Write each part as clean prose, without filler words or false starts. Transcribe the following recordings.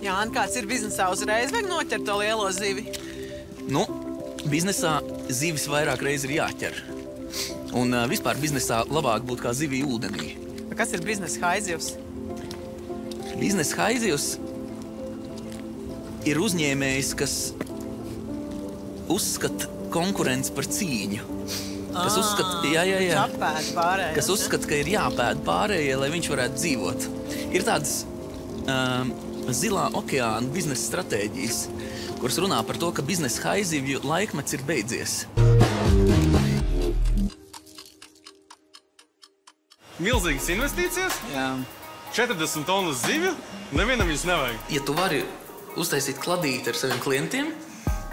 Jāni, kāds ir biznesā uzreiz vajag noķert to lielo zivi? Nu, biznesā zivis vairāk reizi ir jāķer. Un vispār biznesā labāk būt kā zivī ūdenī. Kas ir biznesa haizivs? Biznesa haizivs ir uzņēmējs, kas uzskata konkurenci par cīņu. Kas uzskata, Čapēt pārējais. Kas uzskata, ka ir jāpēd pārējie, lai viņš varētu dzīvot. Ir tādas zilā okeāna biznesa stratēģijas, kuras runā par to, ka biznesa haizivju laikmets ir beidzies. Milzīgas investīcijas, 40 tonnas zivju, nevienam viņas nevajag. Ja tu vari uztaisīt kladīti ar saviem klientiem,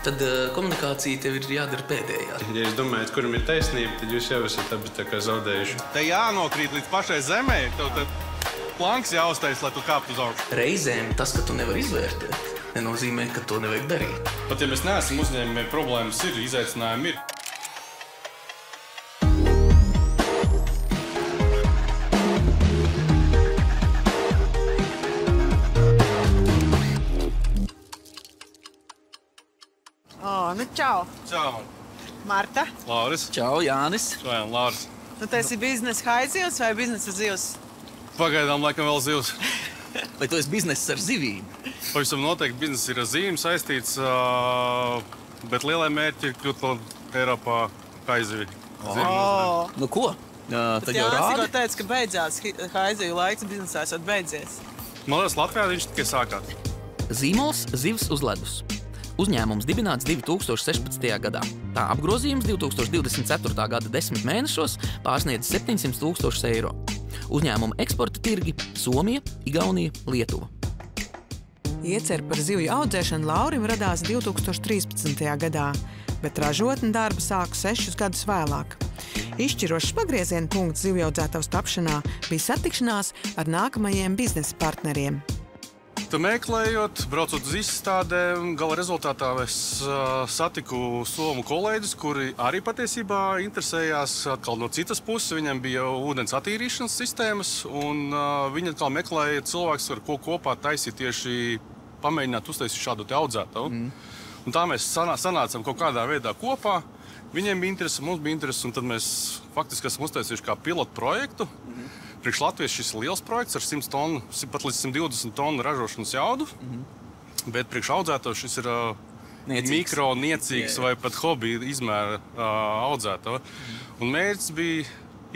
tad komunikācija tev ir jādara pēdējā. Ja jūs domājat, kuram ir taisnība, tad jūs jau esat abi tā kā zaudējuši. Te jānokrīt līdz pašai zemē, tev tad planks jāuztais, lai tu kāptu uz augšu. Reizēm tas, ka tu nevari izvērtēt, nenozīmē, ka to nevajag darīt. Pat ja mēs neesam uzņēmumi, problēmas ir, izaicinājumi ir. Nu, čau. Čau. Marta. Lauris. Čau, Jānis. Čau, Lauris. Tu esi biznesa haizivs vai biznesa zivs? Pagaidām laikam vēl zivs. Vai tu esi bizness ar zivīm? Pavisam noteikti bizness ir ar zīmēm saistīts, bet lielai mērķi ir kļūt vēl Eiropā haizivi. Nu ko? Tad jau Jānis rādi. tikko teica, ka beidzās haizivju laiks biznesā, esot beidzies. Man liekas, Latvijā viņš tikai sākās. Zīmols Zivs uz ledus. Uzņēmums dibināts 2016. gadā. Tā apgrozījums 2024. gada 10 mēnešos pārsniedz 700 000 eiro. Uzņēmuma eksporta tirgi – Somija, Igaunija, Lietuva. Iecer par zivju audzēšanu Laurim radās 2013. gadā, bet ražotne darbu sāku 6 gadus vēlāk. Izšķirošs pagrieziena punkts zivjaudzētavas tapšanā bija satikšanās ar nākamajiem biznesa partneriem. Te meklējot, braucot uz izstādēm, gala rezultātā es satiku somu kolēģus, kuri arī patiesībā interesējās atkal no citas puses. Viņiem bija ūdens attīrīšanas sistēmas, un viņi atkal meklēja cilvēkus, ar ko kopā taisīt tieši pamēģināt uztaisīt šādu te audzētavu. Un tā mēs sanācam kaut kādā veidā kopā. Viņiem bija interese, mums bija interese, un tad mēs faktiski esam uztaisījuši kā pilotu projektu. Priekš Latvijas šis ir liels projekts ar 100 tonu, pat līdz 120 tonu ražošanas jaudu, bet priekš audzētava šis ir mikro, niecīgs vai pat hobby izmēra audzētava. Un mērķis bija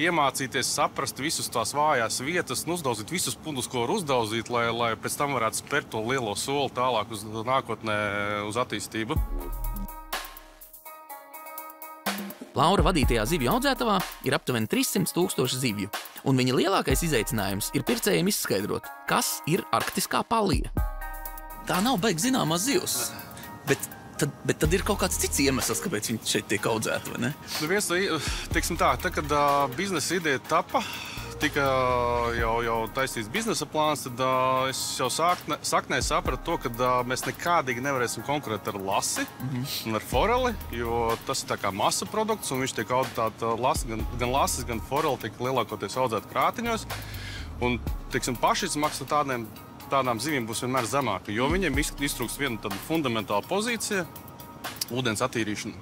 iemācīties saprast visus tās vājās vietas, uzdaudzīt visus punktus, ko var uzdauzīt, lai pēc tam varētu spērt to lielo soli tālāk uz nākotnē, uz attīstību. Laura vadītajā zivju audzētavā ir aptuveni 300 000 zivju, un viņa lielākais izaicinājums ir pircējiem izskaidrot, kas ir arktiskā palija. Tā nav baigi zināmā zivs, bet tad ir kaut kāds cits iemesls, kāpēc viņa šeit tiek audzēta, vai ne? Nu viens, teiksim tā, kad biznesa ideja tapa, tika jau taisīts biznesa plāns, tad es jau saknē sapratu to, ka mēs nekādīgi nevarēsim konkurēt ar lasi un ar foreli, jo tas ir tā kā masa produkts, un viņš tiek audzēta gan lasis, gan foreli tiek lielākoties audzēta krātiņos. Un, teiksim, pašizmaksa tādām zivīm būs vienmēr zemāka, jo viņiem iztrūks viena tāda fundamentāla pozīcija – ūdens attīrīšana.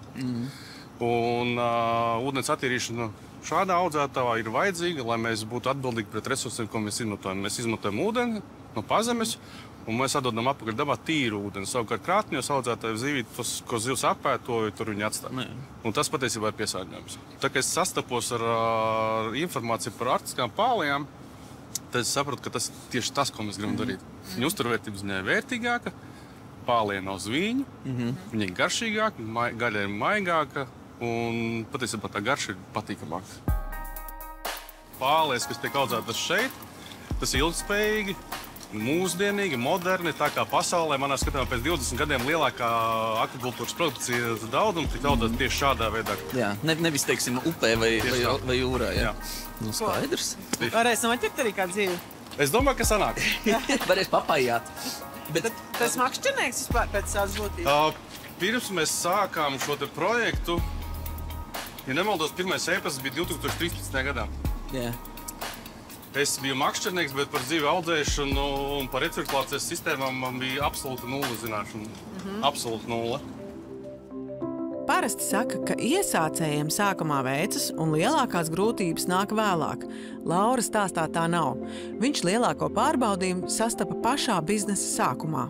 Un ūdens attīrīšana šādā audzētavā ir vajadzīga, lai mēs būtu atbildīgi pret resursiem, ko mēs izmantojam. Mēs izmantojam ūdeni no pazemes, un mēs atdodam apakaļ dabā tīru ūdeni. Savukārt krātņos audzētāju zivīt, ko zivs apēd, to tur viņi atstāja. Un tas patiesībā ir piesārņojums. Tā kā es sastapos ar informāciju par arktiskām pālijām, tad es sapratu, ka tas ir tieši tas, ko mēs gribam darīt. Viņa uzturvērtība ziņā ir vērtīgāka, pālija nav zvīņu, viņa ir garšīgāka, gaļa ir maigāka, un patiesībā tā garša ir patīkamāka. Pālijas, kas tiek audzētas šeit, tas ir ilgspējīgi, mūsdienīgi, moderni, tā kā pasaulē, manā skatījumā pēc 20 gadiem lielākā akvakultūras produkcijas daudzuma tika audzēta tieši šādā veidā. Jā, nevis, teiksim, upē vai jūrā, jā. Nu, skaidrs. Varēs noķert arī kādu dzīvi? Es domāju, ka sanāk. Varēs papājāt. Bet tas makšķernieks vispār pēc savas būtības? Pirms mēs sākām šo te projektu, Ja nemaldos, pirmais e-pasts bija 2013. gadā. Jā. Es biju makšķernieks, bet par zivju audzēšanu un par recirkulācijas sistēmām man bija absolūta nulle zināšana. Absolūta nulle. Parasti saka, ka iesācējiem sākumā veicas un lielākās grūtības nāk vēlāk. Laura stāstā tā nav. Viņš lielāko pārbaudījumu sastapa pašā biznesa sākumā.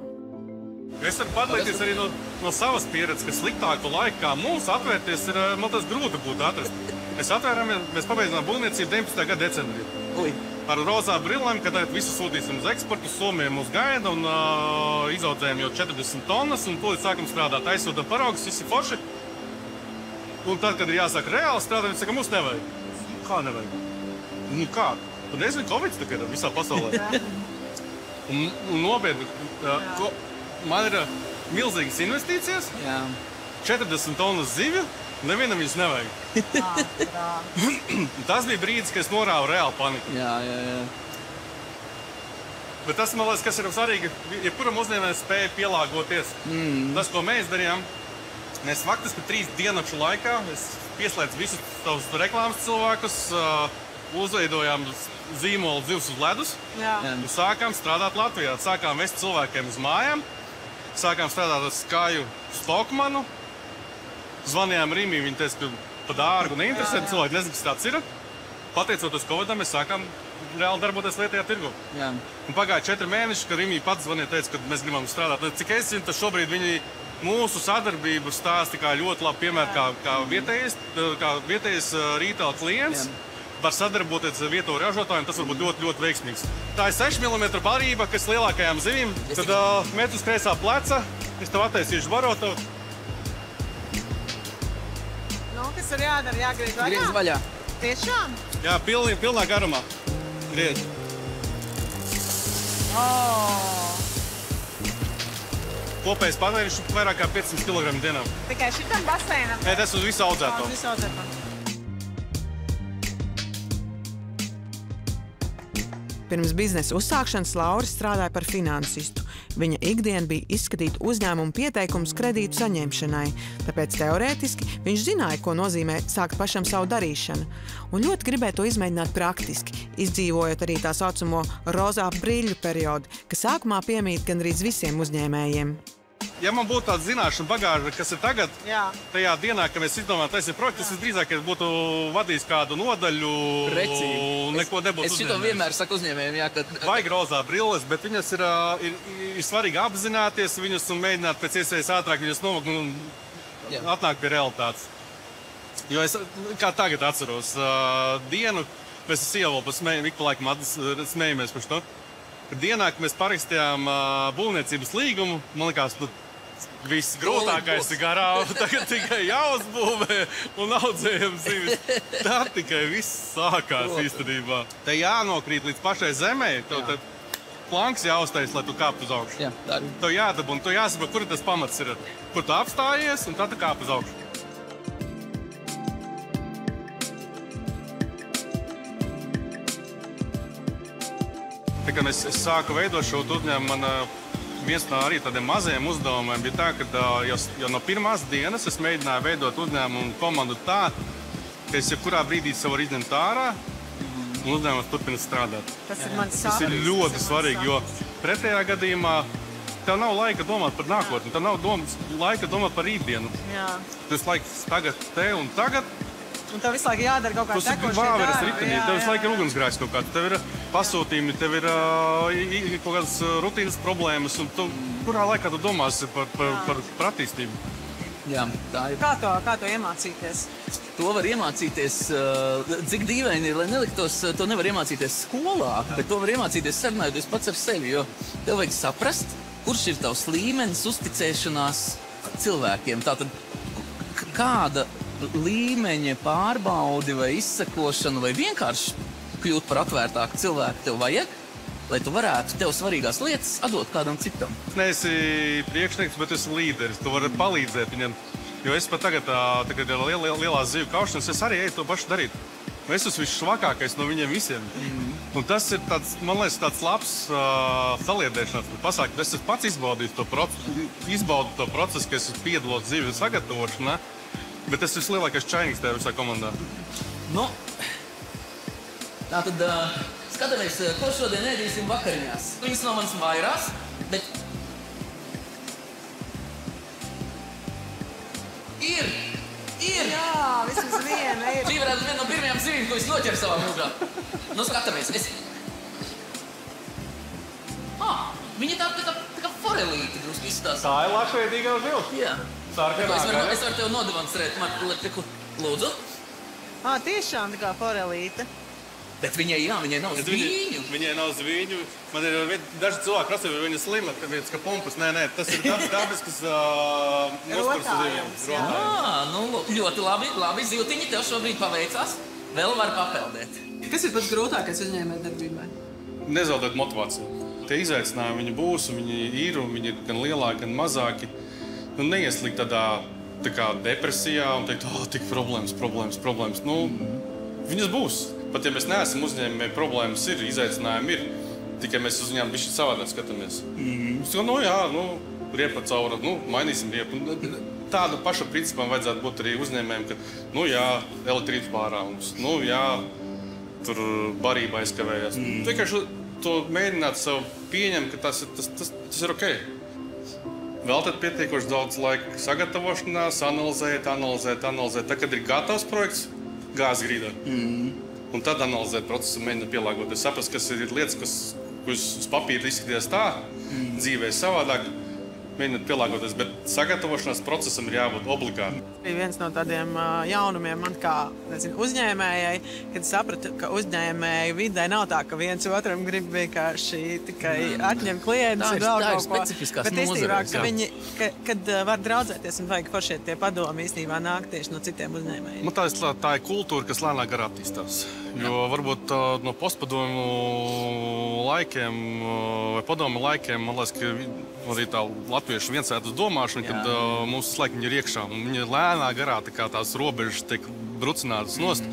Es varu padalīties arī no savas pieredzes, ka sliktāku laiku kā mums atvērties ir, man tas grūti būtu atrast. Mēs pabeidzām būvniecību 19. gada decembrī. Ar rozā brillēm, kad visu sūtīsim uz eksportu, Somija mūs gaida un izaudzējam jau 40 tonnas un tūlīt sākam strādāt, aizsūtam paraugus, visi forši. Un tad, kad ir jāsāk reāli strādāt, viņi saka, mums nevajag. Kā nevajag? Nu kā? Tu nezini, Covid tā ir visā pasaulē. Un nopietni, man ir milzīgas investīcijas, 40 tonnas zivju, nevienam viņas nevajag. Tas bija brīdis, kad es norāvu reāli paniku. Jā. Bet tas, man liekas, kas ir svarīgi, jebkuram uzņēmējam spēja pielāgoties. Tas, ko mēs darījām, mēs faktiski 3 diennakšu laikā pieslēdz visus tavus reklāmas cilvēkus, uzveidojām zīmolu zivs uz ledus un sākām strādāt Latvijā. Sākām vest cilvēkiem uz mājām, sākām strādāt ar Skaju Stokmanu, zvanījām Rimī, viņi teica, ka pa dārgu neinteresē, cilvēki nezin, kas tāds ir. Pateicoties Covidam, mēs sākām reāli darboties vietējā tirgu. Un pagāja 4 mēneši, kad Rimī pats zvanīja, teica, ka mēs gribam strādāt. Cik es zinu, tad šobrīd viņi mūsu sadarbību stāsti kā ļoti labi piemēru, kā vietējais retail klients. Var sadarboties ar vieto ražotājiem, tas var būt ļoti, ļoti veiksmīgs. Tā ir 6 mm barība, kas lielākajām zivīm. Tad met uz kreisā pleca, es tev attaisīšu barotavu. Nu, kas ir jādara? Jāgriež vaļā? Griež vaļā. Tiešām? Jā, pilnā garumā. Griež. Kopējais patēriņš vairāk kā 500 kg dienā. Tikai šitam baseinam? Nē, tas uz visu audzēto. Pirms biznesa uzsākšanas Laura strādāja par finansistu. Viņa ikdiena bija izskatīt uzņēmumu pieteikumus kredītu saņemšanai, tāpēc teorētiski viņš zināja, ko nozīmē sākt pašam savu darīšanu. Un ļoti gribēja to izmēģināt praktiski, izdzīvojot arī tā saucamo rozā brīļu periodu, kas sākumā piemīt gandrīz visiem uzņēmējiem. Ja man būtu tāda zināšana bagāža, kas ir tagad, tajā dienā, kad mēs izdomājam taisīt projektu, tas drīzāk būtu vadījis kādu nodaļu un neko nebūtu uzņēmējis. Es šito vienmēr saku uzņēmējiem, ka... Vajag rozā brilles, bet viņas ir svarīgi apzināties viņus un mēģināt pēc iespējas ātrāk viņus novakt un atnākt pie realitātes. Jo es, kā tagad atceros, dienu, mēs sievu ik pa laikam smējamies par šo. Dienā, kad mēs parakstījām būvniecības līgumu, man likās, viss grūtākais ir garām, tagad tikai jāuzbūvē un audzējam zivis. Tā tikai viss sākās īstenībā. Te jānokrīt līdz pašai zemē, tev planks jāuztais, lai tu kāp uz augšu. Tev jādab un tu jāsaprot, kur tas pamats ir, kur tu apstājies un tad tu kāp uz augšu. Kad es sāku veidot šo uzņēmumu, viens no arī tādiem mazajiem uzdevumiem bija tā, ka jau no pirmās dienas es mēģināju veidot uzņēmumu komandu tā, ka es jebkurā brīdī savu varu izņemt ārā un uzņēmums turpina strādāt. Tas ir ļoti svarīgi, jo pretējā gadījumā tev nav laika domāt par nākotni, tev nav laika domāt par rītdienu. Tas laiks tagad, te un tagad. Un tev visu laiku jādara kaut kāds tekošie darbi. Tev visu laiku ir ugunsgrēks kaut kāds. Tev ir pasūtījumi, tev ir kaut kādas rutīnas problēmas. Un kurā laikā tu domāsi par attīstību? Jā, tā ir. Kā to iemācīties? To var iemācīties, cik dīvaini ir, lai neliktos, to nevar iemācīties skolā, bet to var iemācīties sarunājoties pats ar sevi, jo tev vajag saprast, kurš ir tavs līmenis uzticēšanās cilvēkiem. Tātad, kāda līmeņa pārbaudi vai izsekošanu vai vienkārši kļūt par atvērtāku cilvēku tev vajag, lai tu varētu tev svarīgās lietas atdot kādam citam. Neesi priekšnieks, bet esi līderis. Tu vari palīdzēt viņam. Jo es pat tagad ir lielās zivju kaušanas, es arī eju to pašu darīt. Es esmu visšvakākais no viņiem visiem. Un tas ir tāds, man liekas, tāds labs saliedēšanās pasākums. Es esmu pats izbaudījis to procesu, ka es esmu piedalos zivju sagatavošanā. Bet tas ir vislielākais čainīgs tajā visā komandā. Nu, tātad skatāmies, ko šodien ēdīsim vakariņās. Viņas no manas vairās, bet... Ir! Jā, vismaz viena ir. Šī varētu viena no pirmajām zivīm, ko es noķeru savā mūžā. Nu, skatāmies. Viņa tā kā forelīte drusku izstāsta. Tā ir lašveidīgā zila. Jā. Sarkanā Es gaļa. varu tev nodemonstrēt. Lūdzu. Tiešām tā kā forelīte. Bet viņai nav zvīņu. Viņai nav zvīņu. Man ir daži cilvēki prasa, vai viņa slima, ka viens kā pumpas. Nē, tas ir dabiskas muskurs uz zivīm. Nu, ļoti labi. Zivtiņi, tev šobrīd paveicās. Vēl var papeldēt. Kas ir pats grūtākais uzņēmējdarbībai? Nezaudēt motivāciju. Tie izaicinājumi viņi būs, viņi ir, un viņi ir gan lielāki, gan mazāki. Nu, neieslīgt tādā kā depresijā un teikt, tik problēmas. Nu, viņas būs. Pat ja mēs neesam uzņēmēji, problēmas ir, izaicinājumi ir. Tikai mēs uz viņām bišķi savādāk skatāmies. Riepa caura, mainīsim riepu. Tādu pašu principam vajadzētu būt arī uzņēmējiem, ka, elektrības pārāvums, tur barība aizkavējās. Vienkārši to mēģināt sev pieņemt, ka tas ir ok. Vēl tad pietiekoši daudz laika sagatavošanās, analizēt. Tad, kad ir gatavs projekts, gāzi grīdā. Un tad analizēt procesu, mēģināt pielāgoties. Saprast, kas ir lietas, kas uz papīra izskatījās tā, dzīvē savādāk. Mēģināt pielāgoties, bet sagatavošanās procesam ir jābūt obligāti. Viens no tādiem jaunumiem man kā uzņēmējai, kad sapratu, ka uzņēmēju vidē nav tā, ka viens otram grib vienkārši tikai atņemt klientus. Tā ir specifiskās nozares. Bet īstenībā, kad var draudzēties un vajag foršie tie padomi, īstenībā nāk tieši no citiem uzņēmējiem. Tā ir kultūra, kas lēnāk garā attīstās. Jo varbūt no postpadomu laikiem vai padomu laikiem, man liekas, ka arī tā latviešu viensētas domāšana, kad mums laik viņi ir iekšā. Viņi lēnā garā tās robežas tiek brucinātas nost.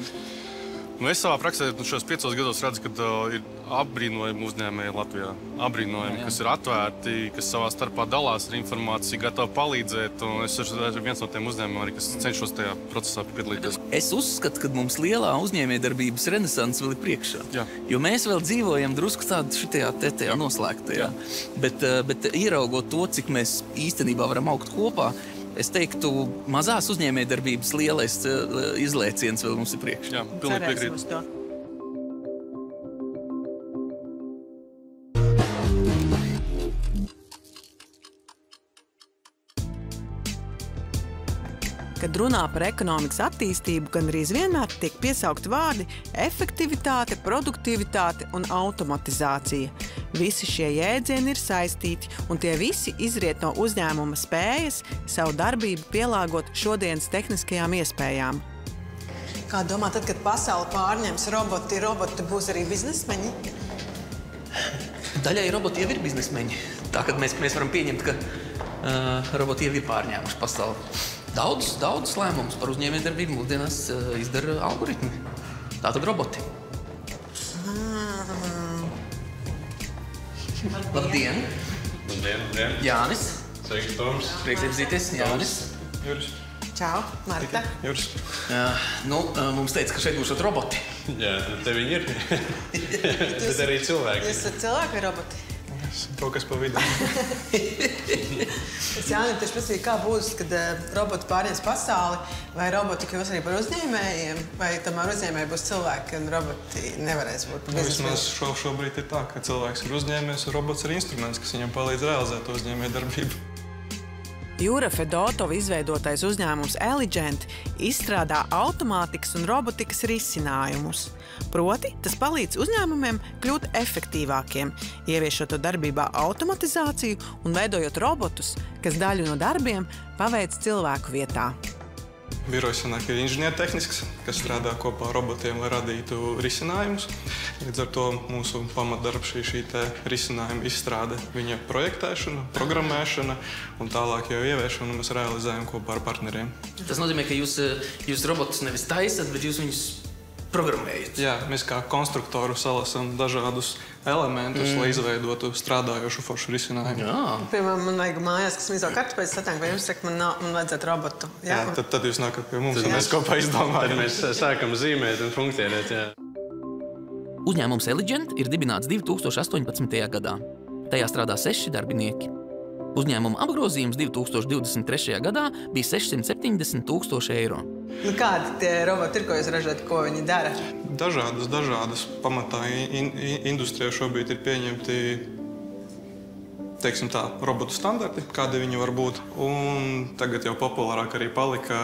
Es savā praksē šos 5 gados redzu, ka ir apbrīnojami uzņēmēji Latvijā. Apbrīnojami, kas ir atvērti, kas savā starpā dalās ar informāciju, gatavi palīdzēt. Un es esmu viens no tiem uzņēmējiem, kas cenšos tajā procesā piedalīties. Es uzskatu, ka mums lielā uzņēmējdarbības renesanse vēl ir priekšā. Jā. Jo mēs vēl dzīvojam drusku šitajā noslēgtajā. Bet ieraugot to, cik mēs īstenībā varam augt kopā, es teiktu, mazās uzņēmējdarbības lielais izlēciens vēl mums ir priekšā. Jā, pilnīgi piekrītu. Uz to. Kad runā par ekonomikas attīstību, gandrīz vienmēr tiek piesaukti vārdi efektivitāte, produktivitāte un automatizācija. Visi šie jēdzieni ir saistīti, un tie visi izriet no uzņēmuma spējas savu darbību pielāgot šodienas tehniskajām iespējām. Kā domā, tad, kad pasauli pārņems roboti būs arī biznesmeņi? Daļai roboti jau ir biznesmeņi. Tā, kad mēs varam pieņemt, ka roboti jau ir pārņēmuši pasauli. Daudz lēmumus par uzņēmējdarbību mūsdienās izdara algoritmi. Tātad roboti. Labdien! Labdien! Jānis. Sveiki, Toms. Prieks iepazīties. Jānis. Juris. Čau, Marta. Juris. Mums teica, ka šeit būšot roboti. Jā, te viņi ir. Bet arī cilvēki. Jūs esat cilvēki vai roboti? Kaut kas pa vidu. Es Jānim tieši prasīju, kā būs, kad roboti pārņems pasauli, vai roboti kļūs arī par uzņēmējiem, vai tomēr uzņēmēji būs cilvēki, un roboti nevarēs būt par biznesmeņiem? Vismaz šobrīd ir tā, ka cilvēks ir uzņēmējs, un robots ir instruments, kas viņam palīdz realizēt uzņēmējdarbību. Jūra Fedotova izveidotais uzņēmums Eligent izstrādā automātikas un robotikas risinājumus. Proti, tas palīdz uzņēmumiem kļūt efektīvākiem, ieviešot darbībā automatizāciju un veidojot robotus, kas daļu no darbiem paveic cilvēku vietā. Birojs sanāk ir inženiertehnisks, kas strādā kopā ar robotiem, lai radītu risinājumus. Līdz ar to mūsu pamatdarbs šī risinājuma izstrāde, viņa projektēšana, programmēšana un tālāk jau ieviešanu mēs realizējam kopā ar partneriem. Tas nozīmē, ka jūs robotus nevis taisat, bet jūs viņus programmējat. Jā, mēs kā konstruktoru salasam dažādus elementus, lai izveidotu strādājošu foršu risinājumu. Piemēram, man vajag mājās, kas mīzo kartupeļus satēng, vai jums saka, man vajadzētu robotu? Jā, tad jūs nākat pie mums, un mēs kopā izdomājam. Tad mēs sākam zīmēt un funkcionēt, jā. Uzņēmums Eligent ir dibināts 2018. gadā. Tajā strādā 6 darbinieki. Uzņēmuma apgrozījums 2023. gadā bija 670 000 eiro. Kādi tie roboti ir, ko jūs ražat, ko viņi dara? Dažādas. Pamatā industrijā šobrīd ir pieņemti, teiksim tā, robotu standarti, kādi viņi var būt. Un tagad jau populārāk arī palika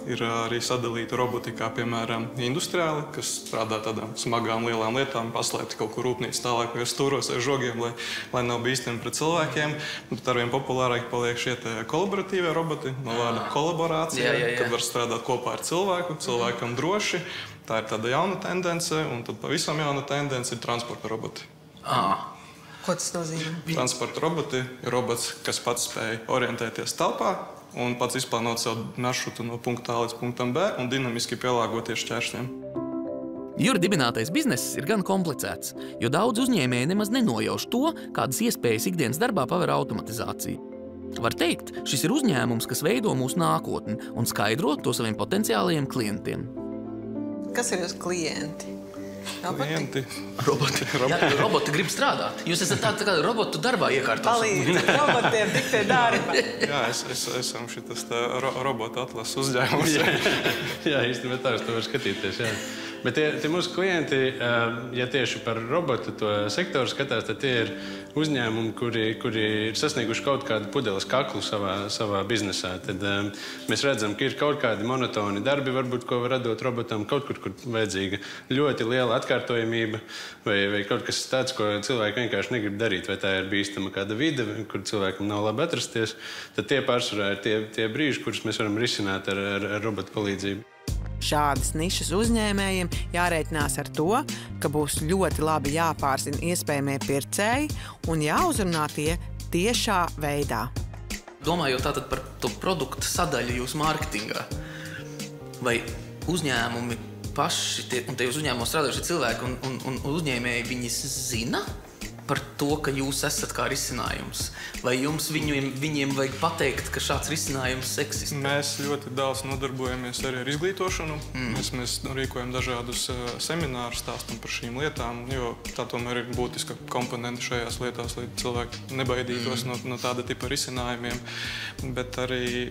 ir arī sadalīta roboti, kā piemēram industriāli, kas strādā tādām smagām lielām lietām, paslēpti kaut kur rūpnīcas tālāk vai stūros ar žogiem, lai nav bīstami pret cilvēkiem. Bet arvien populārāk paliek šie kolaboratīvie roboti, no vārda kolaborācija, kad var strādāt kopā ar cilvēkam droši. Tā ir tāda jauna tendence, un tad pavisam jauna tendence ir transporta roboti. Ko tas nozīmē? Transporta roboti ir robots, kas pats spēj orientēties telpā un pats izplānot savu maršrutu no punkta A līdz punktam B un dinamiski pielāgoties šķēršļiem. Jura dibinātais bizness ir gan komplicēts, jo daudz uzņēmēji nemaz nenojauš to, kādas iespējas ikdienas darbā paver automatizācija. Var teikt, šis ir uzņēmums, kas veido mūsu nākotni un skaidro to saviem potenciālajiem klientiem. Kas ir jūsu klienti? Klienti. Roboti. Roboti grib strādāt. Jūs esat tā kā robotu darbā iekārtos. Palīdzi robotiem tik pie darba. Jā, esam šitas robotu atlases uzņēmums. Jā, īstenībā tā uz to var skatīties, jā. Bet tie mūsu klienti, ja tieši par robotu to sektoru skatās, tad tie ir uzņēmumi, kuri ir sasnieguši kaut kādu pudeles kaklu savā biznesā. Tad mēs redzam, ka ir kaut kādi monotoni darbi, varbūt, ko var radot robotam, kaut kur vajadzīga ļoti liela atkārtojamība vai kaut kas tāds, ko cilvēki vienkārši negrib darīt, vai tā ir bīstama kāda vide, kur cilvēkam nav labi atrasties, tad tie pārsvarā ir tie brīži, kurus mēs varam risināt ar robotu palīdzību. Šādas nišas uzņēmējiem jārēķinās ar to, ka būs ļoti labi jāpārzina iespējamie pircēji un jāuzrunā tie tiešā veidā. Domājot tātad par to produktu sadaļu jūsu mārketingā, vai uzņēmumi paši, un tajos uzņēmumos strādājušie cilvēki un uzņēmēji, viņi zina par to, ka jūs esat kā risinājums? Vai jums viņiem vajag pateikt, ka šāds risinājums eksistē? Mēs ļoti daudz nodarbojamies arī ar izglītošanu. Mēs rīkojam dažādus seminārus, stāstam par šīm lietām, jo tā tomēr ir būtiska komponenta šajās lietās, lai cilvēki nebaidītos no tāda tipa risinājumiem. Bet arī,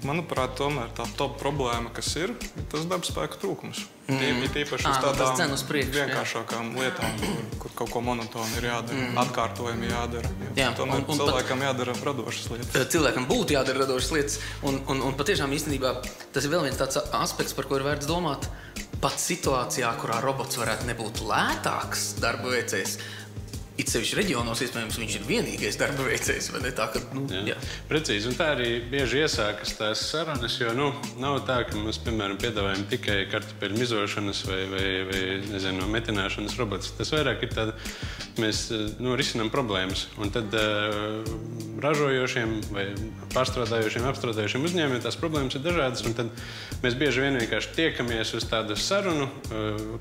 manuprāt, tomēr tā top problēma, kas ir tas darbspēka trūkums. Tīpaši uz tādām vienkāršākām lietām, kur kaut ko monotoni ir jādara, atkārtojumi jādara. Tomēr cilvēkam jādara radošas lietas. Cilvēkam būtu jādara radošas lietas, un patiešām īstenībā tas ir vēl viens tāds aspekts, par ko ir vērts domāt. Pat situācijā, kurā robots varētu nebūt lētāks darba veicējs, it sevišķi reģionos, iespējams, viņš ir vienīgais darba veicējs, vai ne tā, ka, jā. Precīzi, un tā arī bieži iesākas tās sarunas, jo, nav tā, ka mēs, piemēram, piedāvājam tikai kartupeļu mizošanas vai nezinu, metināšanas robots. Tas vairāk ir tāda, mēs, risinām problēmas, un tad ražojošiem vai pārstrādājošiem, apstrādājošiem uzņēmumiem tās problēmas ir dažādas, un tad mēs bieži vien vienkārši tiekamies uz tādu sarunu,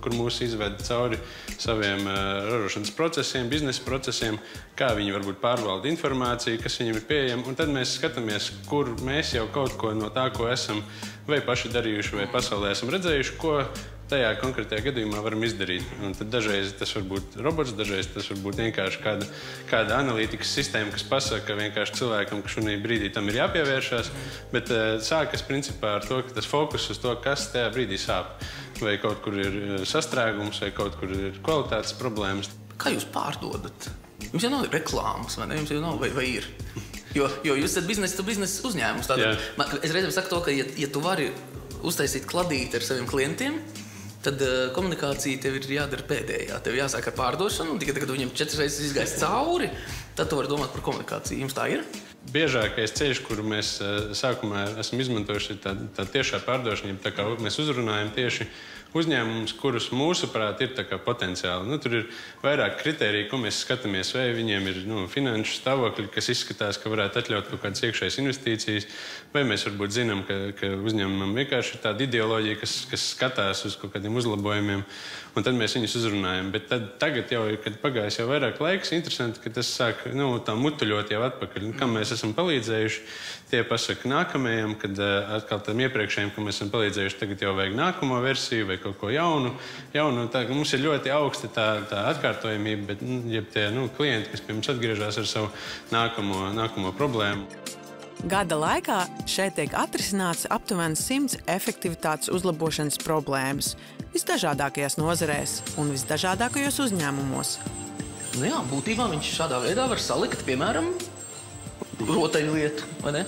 kur mūs izved cauri saviem ražošanas procesiem, biznesa procesiem, kā viņi varbūt pārvalda informāciju, kas viņiem ir pieejama, un tad mēs skatāmies, kur mēs jau kaut ko no tā, ko esam vai paši darījuši, vai pasaulē esam redzējuši, ko tajā konkrētajā gadījumā varam izdarīt. Un tad dažreiz tas var būt robots, dažreiz tas var būt vienkārši kāda analītikas sistēma, kas pasaka vienkārši cilvēkam, ka šunī brīdī tam ir jāpievēršās, bet sākas principā ar to, ka tas fokus uz to, kas tajā brīdī sāp. Vai kaut kur ir sastrēgums, vai kaut kur ir kvalitātes problēmas. Kā jūs pārdodat? Jums jau nav reklāmas, vai ne? Jums jau nav, vai ir? Jo jūs esat biznesa uzņēmums. Es reizēm saku to, ka ja tu vari uztaisīt kladīti ar saviem klientiem, tad komunikācija tev ir jādara pēdējā. Tev jāsāk ar pārdošanu, un tikai tagad viņam 4 reizes izgaist cauri, tad tu vari domāt par komunikāciju. Jums tā ir? biežākais ceļš, kuru mēs sākumā esam izmantojuši, ir tā tiešā pārdošana, tā kā mēs uzrunājam tieši uzņēmumus, kurus mūsuprāt ir potenciāli. Tur ir vairāk kritēriju, ko mēs skatāmies, vai viņiem ir finanšu stāvokļi, kas izskatās, ka varētu atļaut kaut kādas iekšējas investīcijas, vai mēs varbūt zinām, ka uzņēmumam vienkārši ir tāda ideoloģija, kas skatās uz kaut kādiem uzlabojumiem, un tad mēs viņus uzrunājam. Bet tagad jau, kad pagājis jau vairāk laiks, interesanti, ka tas sāk tā mutuļot jau atpakaļ. Kam mēs esam palīdzējuši, tie pasaka nākamajam, kad atkal tam iepriekšējiem, ka mēs esam palīdzējuši, tagad jau vajag nākamo versiju vai kaut ko jaunu. Tā, mums ir ļoti augsta tā atkārtojamība, bet ja tie klienti, kas pie mums atgriežas ar savu nākamo problēmu. Gada laikā šeit tiek atrisināts aptuveni 100 efektivitātes uzlabošanas problēmas visdažādākajās nozarēs un visdažādākajos uzņēmumos. Jā, būtībā viņš šādā veidā var salikt, piemēram, rotaļlietu, vai ne?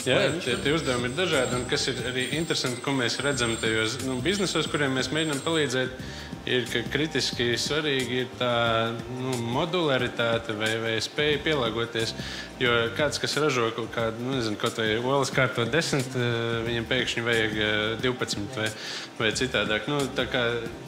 Jā, tie uzdevumi ir dažādi, un kas ir arī interesanti, ko mēs redzam tajos biznesos, kuriem mēs mēģinām palīdzēt, ir, ka kritiski svarīgi ir tā modularitāte vai spēja pielāgoties, jo kāds, kas ražo kaut kādu, kaut vai olas kārto 10, viņam pēkšņi vajag 12 vai citādāk. Tā kā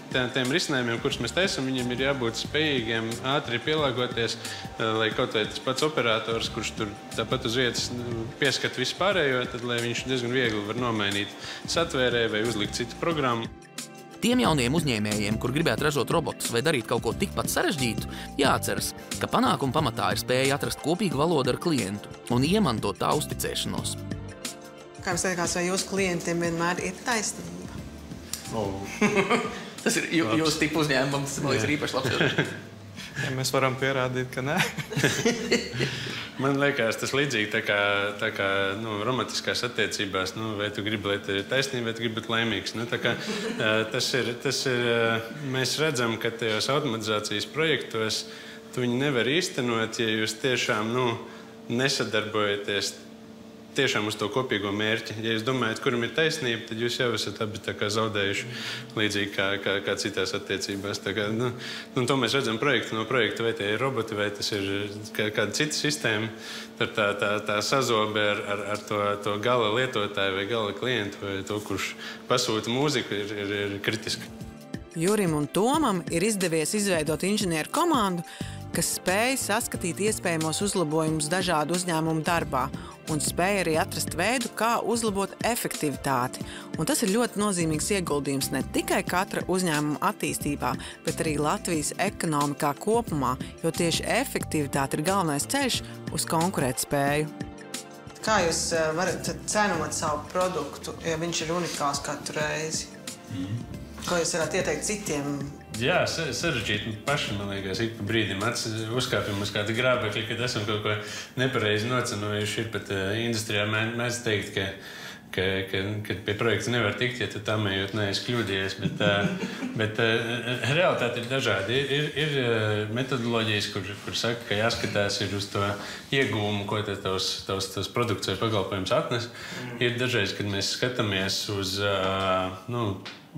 tiem risinājumiem, kurus mēs taisam, viņiem ir jābūt spējīgiem ātri pielāgoties, lai kaut vai tas pats operators, kurš tur tāpat uz vietas pieskat visu pārējo, tad lai viņš diezgan viegli var nomainīt satvērē vai uzlikt citu programmu. Tiem jauniem uzņēmējiem, kur gribētu ražot robotus vai darīt kaut ko tikpat sarežģītu, jāatceras, ka panākuma pamatā ir spēja atrast kopīgu valodu ar klientu un iemantot tā uzticēšanos. Kā jums liekas, vai jūsu klientiem vienmēr ir taisnība? Tas ir jūsu tipu uzņēmums, man liekas, ir īpaši labs. Ja mēs varam pierādīt, ka nē. Man liekas, tas līdzīgi tā kā romantiskās attiecībās, vai tu gribi, lai tev ir taisnība, vai tu gribi būt laimīgs. Mēs redzam, ka tajos automatizācijas projektos tu viņu nevar īstenot, ja jūs tiešām nesadarbojaties tiešām uz to kopīgo mērķi. Ja jūs domājat, kuram ir taisnība, tad jūs jau esat abi zaudējuši līdzīgi kā citās attiecībās. To mēs redzam no projekta, vai tie ir roboti, vai tas ir kāda cita sistēma. Tad tā sazobe ar to gala lietotāju vai gala klientu vai to, kurš pasūta mūziku, ir kritiska. Jurim un Tomam ir izdevies izveidot inženieru komandu, kas spēj saskatīt iespējamos uzlabojumus dažādu uzņēmumu darbā un spēj arī atrast veidu, kā uzlabot efektivitāti. Un tas ir ļoti nozīmīgs ieguldījums ne tikai katra uzņēmuma attīstībā, bet arī Latvijas ekonomikā kopumā, jo tieši efektivitāte ir galvenais ceļš uz konkurētspēju. Kā jūs varat cenot savu produktu, ja viņš ir unikāls katru reizi? Ko jūs varētu ieteikt citiem? Jā, sarežģīti paši, man liekas, ik pa brīdim uzkāpjam uz kādu grābekļu, kad esam kaut ko nepareizi nocenojuši. Ir pat industrijā mēs teikt, ka pie projekta nevar tikt, ja tu tam ejot neesi kļūdījies. Bet realitāte ir dažādi. Ir metodoloģijas, kur saka, ka jāskatās ir uz to iegūmu, ko tavs produkts vai pakalpojums atnes. Ir dažreiz, kad mēs skatāmies uz...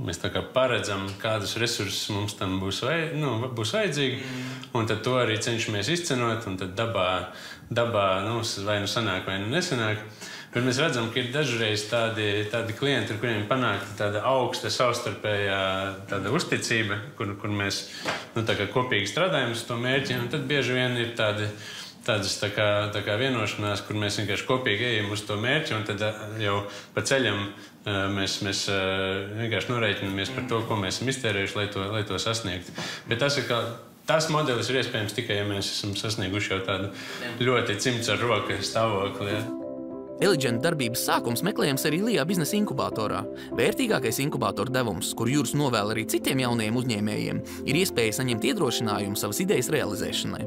Mēs tā kā paredzam, kādus resursus mums tam būs vajadzīgi, un tad to arī cenšamies izcenot, un tad dabā vai sanāk, vai nesanāk. Bet mēs redzam, ka ir dažreiz tādi klienti, ar kuriem panākta tāda augsta savstarpējā tāda uzticība, kur mēs tā kā kopīgi strādājam uz to mērķi, un tad bieži vien ir tādas tā kā vienošanās, kur mēs vienkārši kopīgi ejam uz to mērķi, un tad jau pa ceļam mēs vienkārši norēķinamies par to, ko mēs esam iztērējuši, lai to sasniegtu. Bet tas modelis ir iespējams tikai, ja mēs esam sasnieguši jau tādu ļoti cimds ar roku stāvokli. Eligent darbības sākums meklējams arī Lijā biznesa inkubatorā. Vērtīgākais inkubatoru devums, kur Juris novēl arī citiem jaunajiem uzņēmējiem, ir iespēja saņemt iedrošinājumu savas idejas realizēšanai.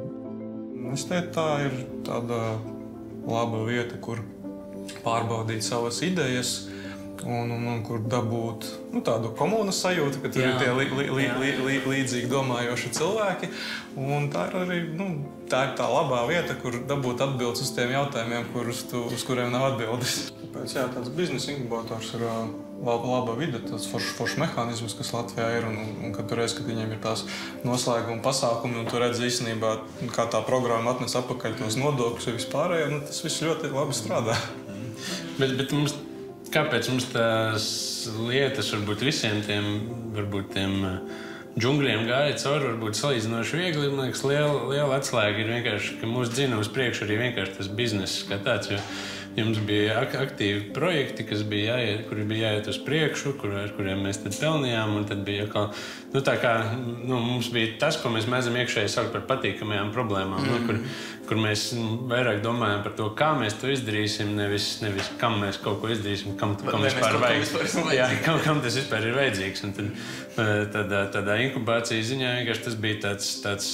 Es teiktu, tā ir tāda laba vieta, kur pārbaudīt savas idejas un kur dabūt tādu komunas sajūtu, ka tur ir tie līdzīgi domājoši cilvēki. Un tā ir arī tā labā vieta, kur dabūt atbildes uz tiem jautājumiem, uz kuriem nav atbildes. Tāpēc tāds biznesa inkubators ir laba vide, tas foršs mehānisms, kas Latvijā ir, un katru reizi, kad viņiem ir tās noslēguma pasākumi, un tu redzi īstenībā, kā tā programma atnes apakaļ tos nodokļus un vispārējo, tas viss ļoti labi strādā. Bet kāpēc mums tās lietas varbūt visiem tiem džungļiem gāja cauri, varbūt salīdzinoši viegli? Man liekas, liela atslēga ir vienkārši, ka mūsu dzina uz priekšu arī vienkārši tas bizness kā tāds, jo jums bija aktīvi projekti, kuri bija jāiet uz priekšu, ar kuriem mēs tad pelnījām, un tad bija mums bija tas, ko mēs mēdzam iekšēji saukt par patīkamajām problēmām, kur mēs vairāk domājam par to, kā mēs to izdarīsim, nevis kam mēs kaut ko izdarīsim, kam vispār vajag. Jā, kam tas vispār ir vajadzīgs. Un tad tādā inkubācijas ziņā vienkārši tas bija tāds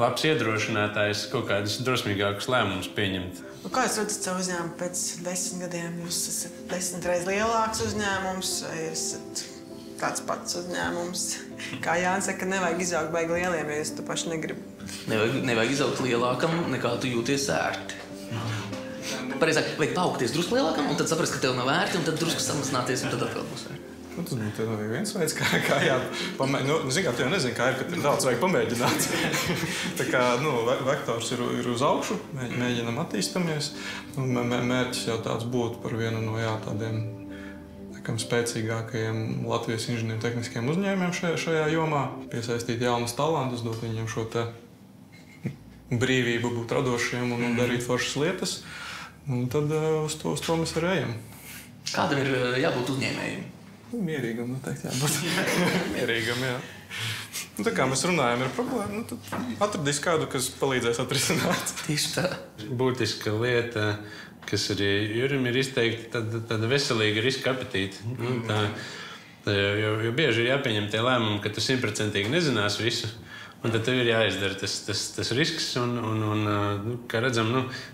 labs iedrošinātājs kaut kādus drosmīgākus lēmumus pieņemt. Kā jūs redzat savu uzņēmumu pēc 10 gadiem? Jūs esat 10 reizes lielāks uzņēmums, vai esat tāds pats uzņēmums? Kā Jānis saka, nevajag izaugt baigi lieliem, ja jūs to paši negribat. Nevajag izaugt lielākam, nekā tu jūties ērti. Pareizāk, vajag paaugties drusku lielākam, un tad saprast, ka tev nav ērti, un tad drusku samazināties, un tad atkal būs ērti. Tas būtu viens veids, kā jāpamēģināt. Zini, tu jau nezini, kā ir, kad ir daudz vajag pamēģināt. Tā kā vektors ir uz augšu, mēģinam attīstamies. Mērķis jau tāds būtu par vienu no tādiem spēcīgākajiem Latvijas inženiertehniskiem uzņēmumiem šajā jomā. Piesaistīt jaunus talantus, dot viņiem šo te brīvību būt radošiem un darīt foršas lietas. Un tad uz to mēs arī ejam. Kādam ir jābūt uzņēmējiem? Mierīgam noteikti jābūt. Mierīgam, jā. Tā kā mēs runājam ar problēmu, tad atradīs kādu, kas palīdzēs atrisināt. Tieši tā. Būtiska lieta, kas arī Jurim ir izteikti, tāda veselīga riska apetīte. Jo bieži ir jāpieņem tie lēmumi, ka tu 100% nezinās visu. Un tad tev ir jāizdara tas risks, un kā redzam,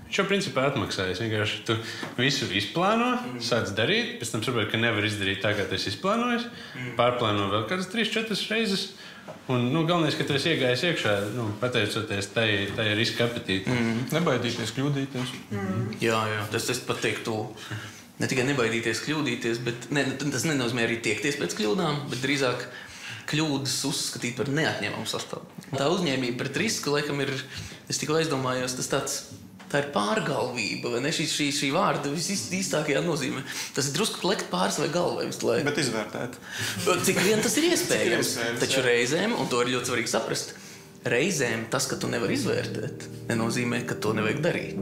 viņš jau principā atmaksājas. Vienkārši tu visu izplāno, sāc darīt, pēc tam saproti, ka nevar izdarīt tā, kā tu esi izplānojis, pārplāno vēl kādas 3-4 reizes, un galvenais, ka tu esi iegājis iekšā, pateicoties tai riska apetīti. Nebaidīties, kļūdīties. Jā, tas pat teiktu, ne tikai nebaidīties, kļūdīties, bet tas nenozīmē arī tiekties pēc kļūdām, bet drīzāk kļūdas uzskatīt par neatņemamu sastāvu. Tā uzņēmība pret risku, laikam, ir, es tikko aizdomājos, tā ir pārgalvība, vai ne? Šī vārda visīstākajā nozīmē. Tas ir drusku plekt pār savai galvai visu laiku. Bet izvērtēt. Cik vien tas ir iespējams. Taču reizēm, un to ir ļoti svarīgi saprast, reizēm tas, ka tu nevari izvērtēt, nenozīmē, ka to nevajag darīt.